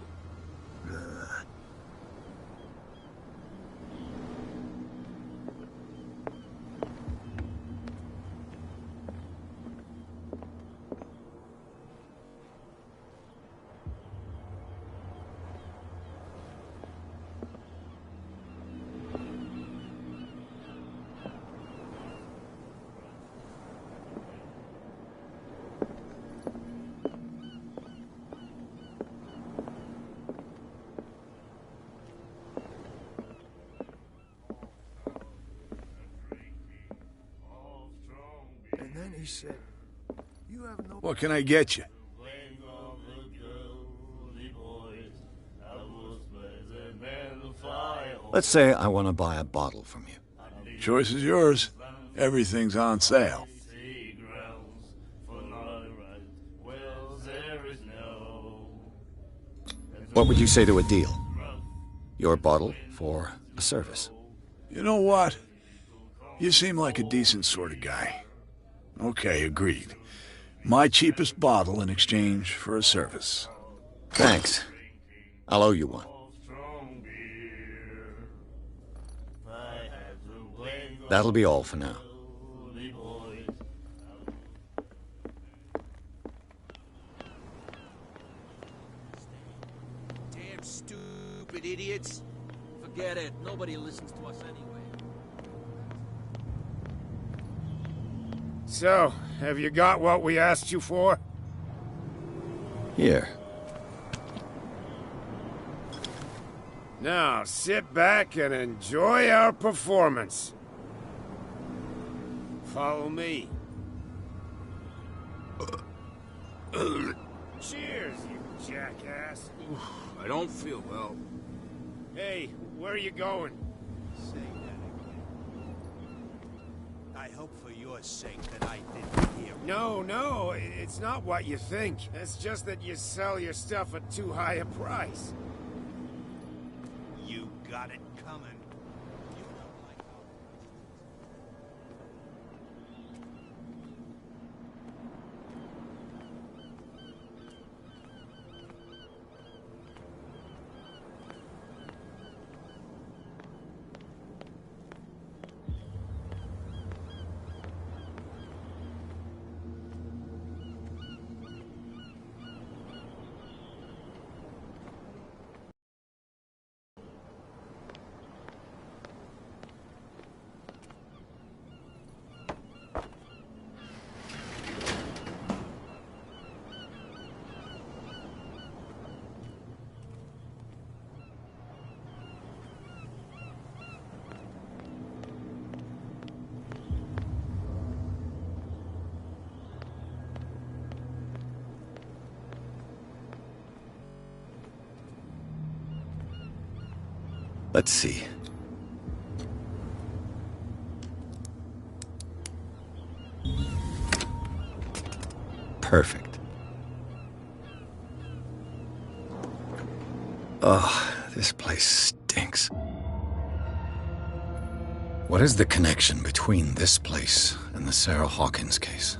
And then he said, you have no... What can I get you? Let's say I want to buy a bottle from you. Choice is yours. Everything's on sale. What would you say to a deal? Your bottle for a service. You know what? You seem like a decent sort of guy. Okay, agreed. My cheapest bottle in exchange for a service. Thanks. I'll owe you one. That'll be all for now. Damn stupid idiots. Forget it. Nobody listens to us anyway. So, have you got what we asked you for? Here. Now, sit back and enjoy our performance. Follow me. Cheers, you jackass. I don't feel well. Hey, where are you going? Say that again. I hope for your sake that I didn't hear. No, it's not what you think. It's just that you sell your stuff at too high a price. You got it coming. Let's see. Perfect. Oh, this place stinks. What is the connection between this place and the Sarah Hawkins case?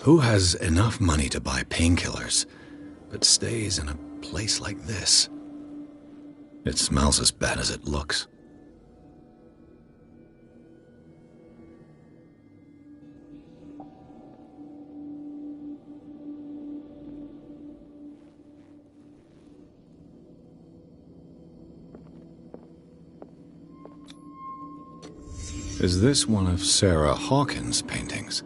Who has enough money to buy painkillers but stays in a place like this. It smells as bad as it looks. Is this one of Sarah Hawkins' paintings?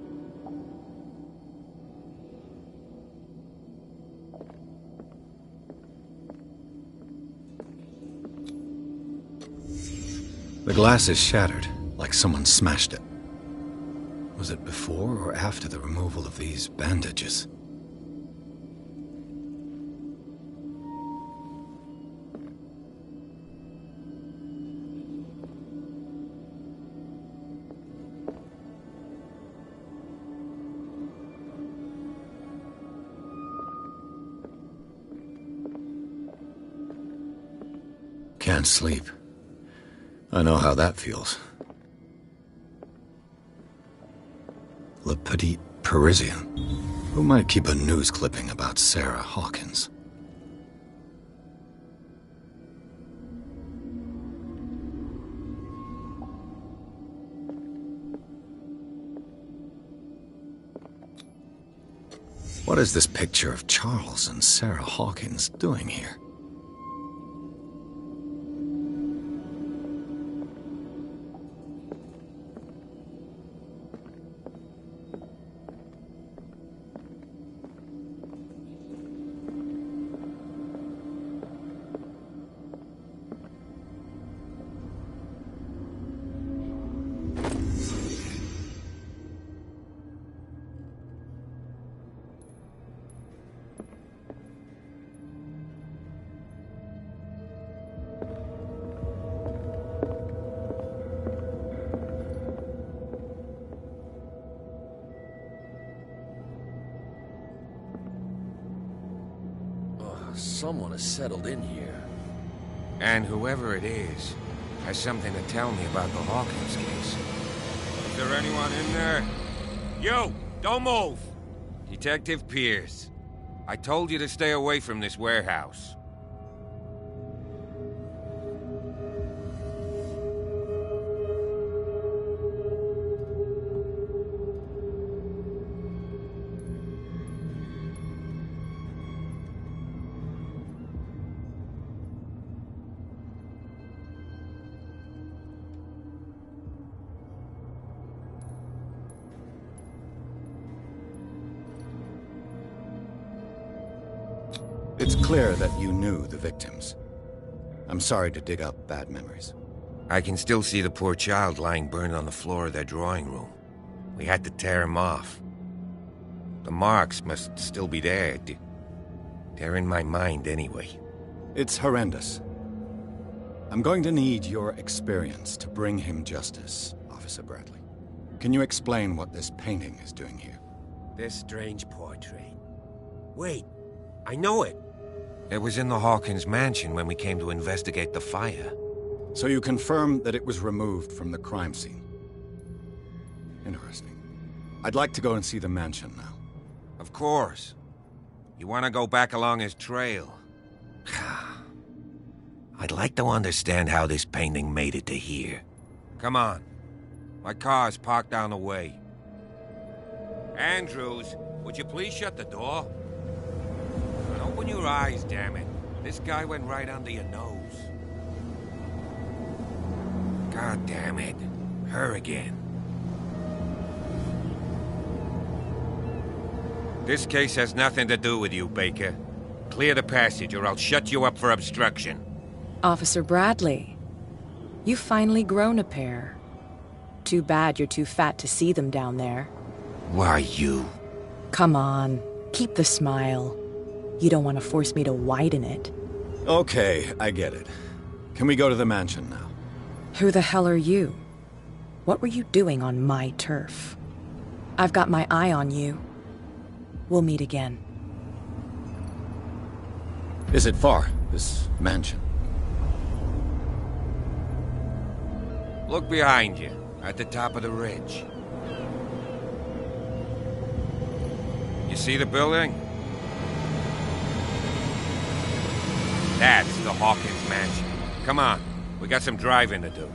The glass is shattered, like someone smashed it. Was it before or after the removal of these bandages? Can't sleep. I know how that feels. Le Petit Parisien. Who might keep a news clipping about Sarah Hawkins? What is this picture of Charles and Sarah Hawkins doing here? Someone has settled in here. And whoever it is has something to tell me about the Hawkins case. Is there anyone in there? You! Don't move! Detective Pierce. I told you to stay away from this warehouse. It's clear that you knew the victims. I'm sorry to dig up bad memories. I can still see the poor child lying burned on the floor of their drawing room. We had to tear him off. The marks must still be there. They're in my mind anyway. It's horrendous. I'm going to need your experience to bring him justice, Officer Bradley. Can you explain what this painting is doing here? This strange portrait. Wait, I know it. It was in the Hawkins mansion when we came to investigate the fire. So you confirm that it was removed from the crime scene? Interesting. I'd like to go and see the mansion now. Of course. You want to go back along his trail? I'd like to understand how this painting made it to here. Come on. My car's parked down the way. Andrews, would you please shut the door? And open your eyes, damn it. This guy went right under your nose. God damn it. Her again. This case has nothing to do with you, Baker. Clear the passage or I'll shut you up for obstruction. Officer Bradley, you've finally grown a pair. Too bad you're too fat to see them down there. Why, you? Come on, keep the smile. You don't want to force me to widen it. Okay, I get it. Can we go to the mansion now? Who the hell are you? What were you doing on my turf? I've got my eye on you. We'll meet again. Is it far, this mansion? Look behind you, at the top of the ridge. You see the building? That's the Hawkins mansion. Come on, we got some driving to do.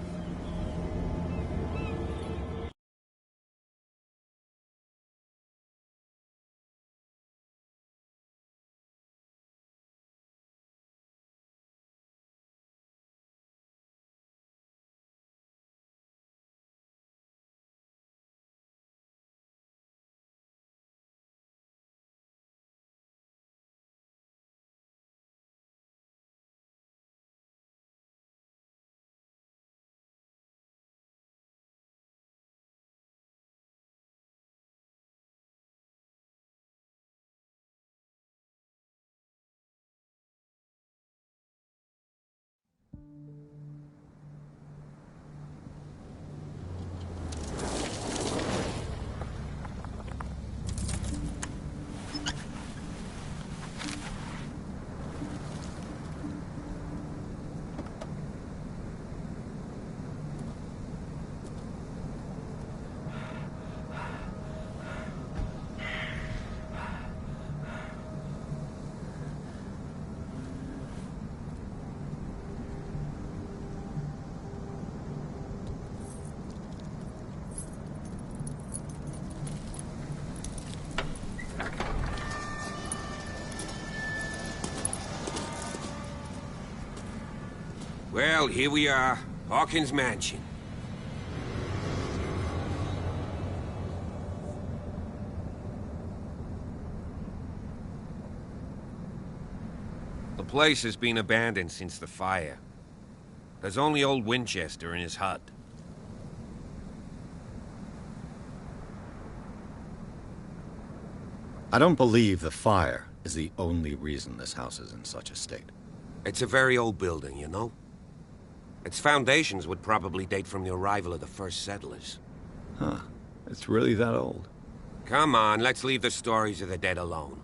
Well, here we are. Hawkins mansion. The place has been abandoned since the fire. There's only old Winchester in his hut. I don't believe the fire is the only reason this house is in such a state. It's a very old building, you know? Its foundations would probably date from the arrival of the first settlers. Huh. It's really that old. Come on, let's leave the stories of the dead alone.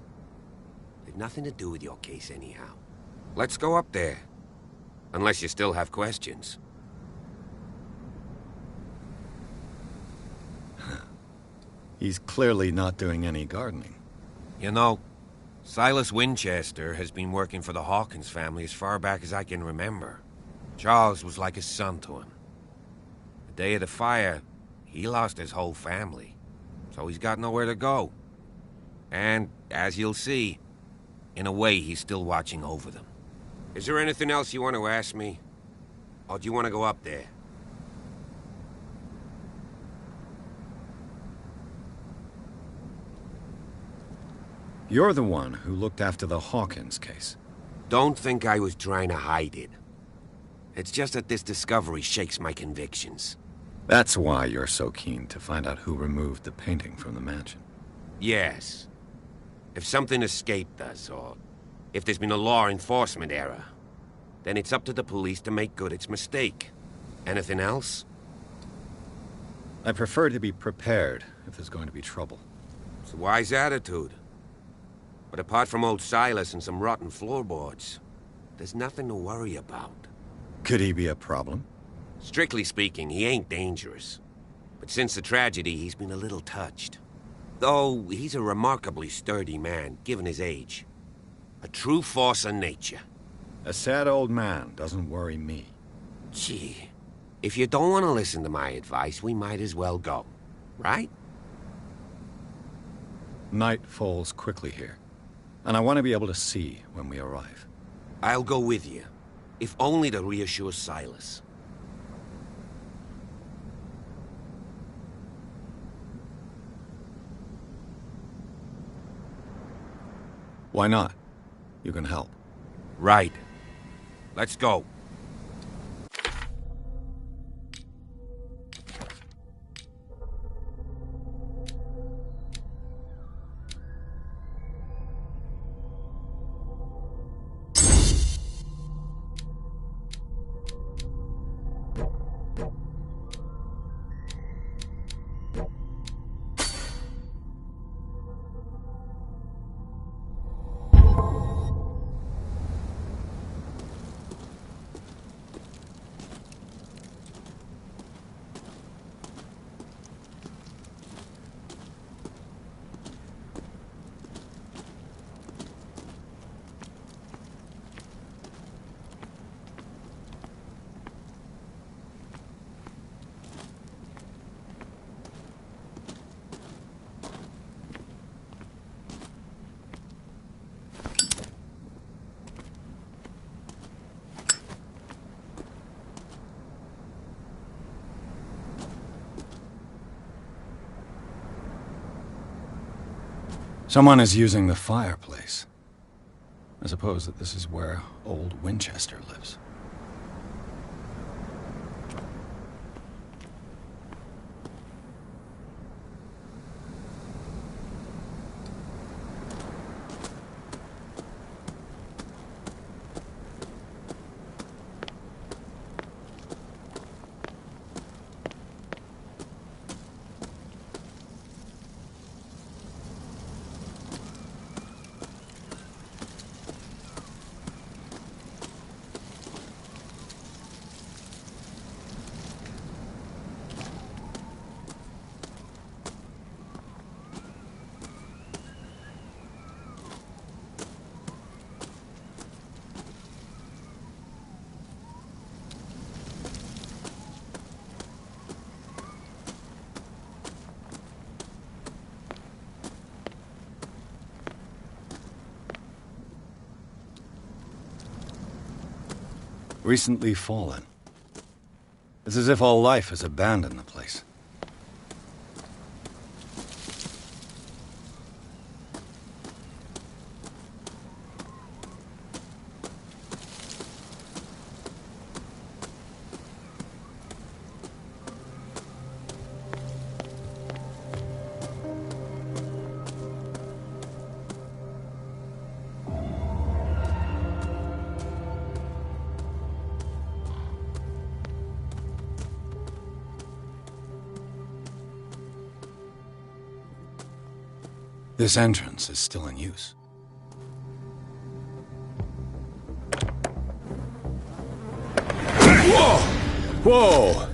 They've nothing to do with your case anyhow. Let's go up there. Unless you still have questions. He's clearly not doing any gardening. You know, Silas Winchester has been working for the Hawkins family as far back as I can remember. Charles was like a son to him. The day of the fire, he lost his whole family, so he's got nowhere to go. And, as you'll see, in a way, he's still watching over them. Is there anything else you want to ask me? Or do you want to go up there? You're the one who looked after the Hawkins case. Don't think I was trying to hide it. It's just that this discovery shakes my convictions. That's why you're so keen to find out who removed the painting from the mansion. Yes. If something escaped us, or if there's been a law enforcement error, then it's up to the police to make good its mistake. Anything else? I prefer to be prepared if there's going to be trouble. It's a wise attitude. But apart from old Silas and some rotten floorboards, there's nothing to worry about. Could he be a problem? Strictly speaking, he ain't dangerous. But since the tragedy, he's been a little touched. Though, he's a remarkably sturdy man, given his age. A true force of nature. A sad old man doesn't worry me. Gee, if you don't want to listen to my advice, we might as well go. Right? Night falls quickly here, and I want to be able to see when we arrive. I'll go with you, if only to reassure Silas. Why not? You can help. Right. Let's go. Someone is using the fireplace. I suppose that this is where old Winchester lives. Recently fallen. It's as if all life has abandoned the place. This entrance is still in use. Whoa! Whoa!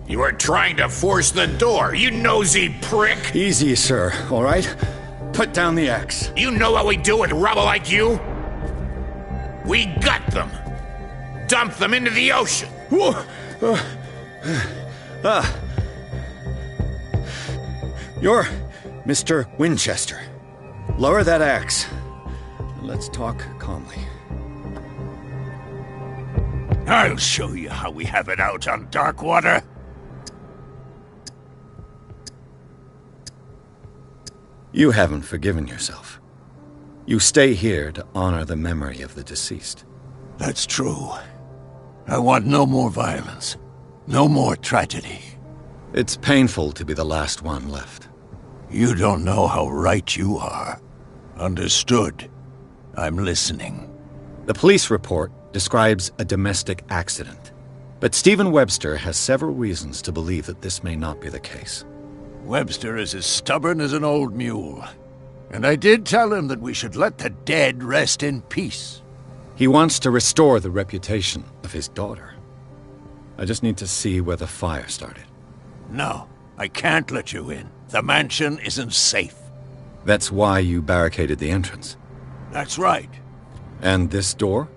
You were trying to force the door, you nosy prick! Easy, sir, all right? Put down the axe. You know what we do with rubble like you? We gut them! Dump them into the ocean! Whoa! You're Mr. Winchester. Lower that axe. Let's talk calmly. I'll show you how we have it out on DarkWater. You haven't forgiven yourself. You stay here to honor the memory of the deceased. That's true. I want no more violence. No more tragedy. It's painful to be the last one left. You don't know how right you are. Understood. I'm listening. The police report describes a domestic accident, but Stephen Webster has several reasons to believe that this may not be the case. Webster is as stubborn as an old mule, and I did tell him that we should let the dead rest in peace. He wants to restore the reputation of his daughter. I just need to see where the fire started. No, I can't let you in. The mansion isn't safe. That's why you barricaded the entrance. That's right. And this door?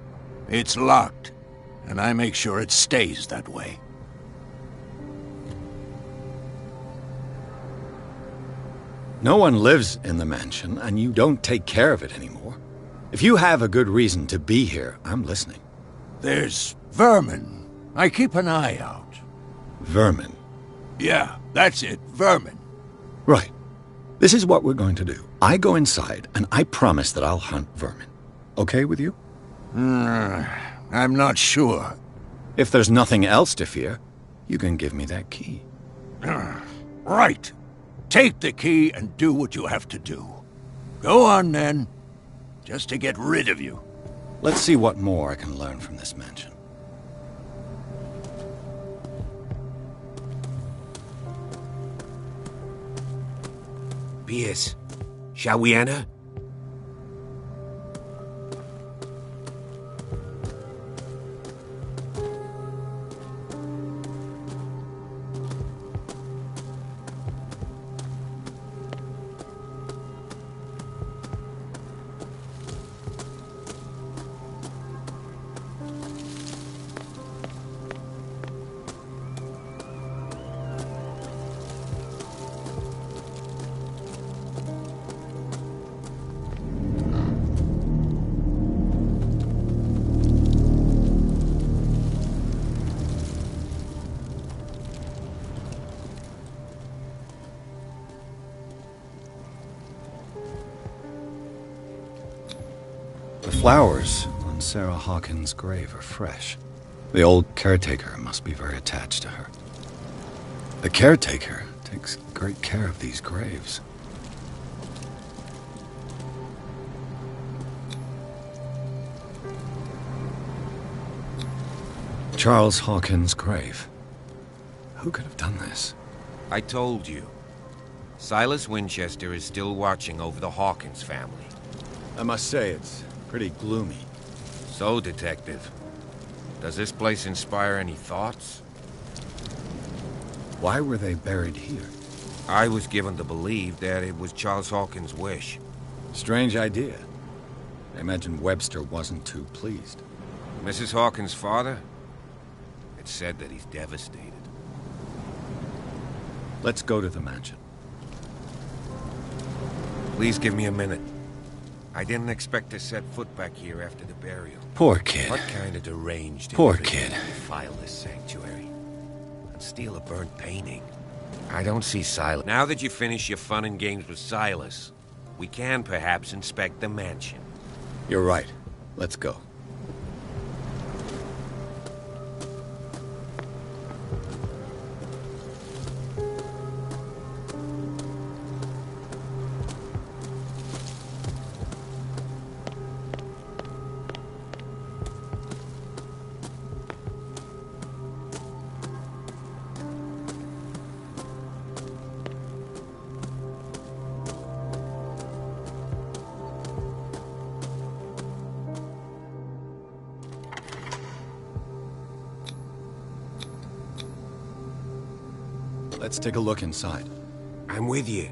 It's locked, and I make sure it stays that way. No one lives in the mansion, and you don't take care of it anymore. If you have a good reason to be here, I'm listening. There's vermin. I keep an eye out. Vermin? Yeah, that's it, vermin. Right. This is what we're going to do. I go inside, and I promise that I'll hunt vermin. Okay with you? I'm not sure. If there's nothing else to fear, you can give me that key. Right. Take the key and do what you have to do. Go on, then. Just to get rid of you. Let's see what more I can learn from this mansion. Pierce, shall we enter? flowers on Sarah Hawkins' grave are fresh. The old caretaker must be very attached to her. The caretaker takes great care of these graves. Charles Hawkins' grave. Who could have done this? I told you. Silas Winchester is still watching over the Hawkins family. I must say, it's pretty gloomy. So, Detective, does this place inspire any thoughts? Why were they buried here? I was given to believe that it was Charles Hawkins' wish. Strange idea. I imagine Webster wasn't too pleased. Mrs. Hawkins' father? It's said that he's devastated. Let's go to the mansion. Please give me a minute. I didn't expect to set foot back here after the burial. Poor kid. What kind of deranged Poor individual kid. would defile this sanctuary and steal a burnt painting? I don't see Silas. Now that you finish your fun and games with Silas, we can perhaps inspect the mansion. You're right. Let's go. Let's take a look inside. I'm with you.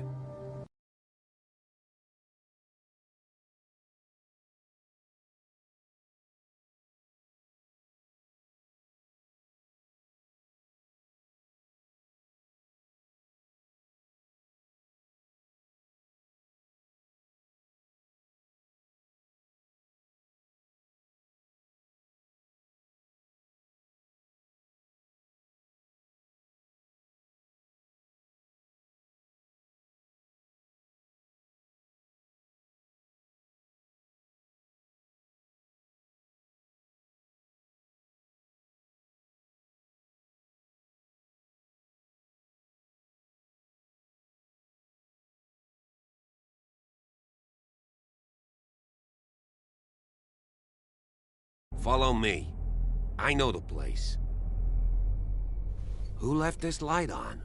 Follow me. I know the place. Who left this light on?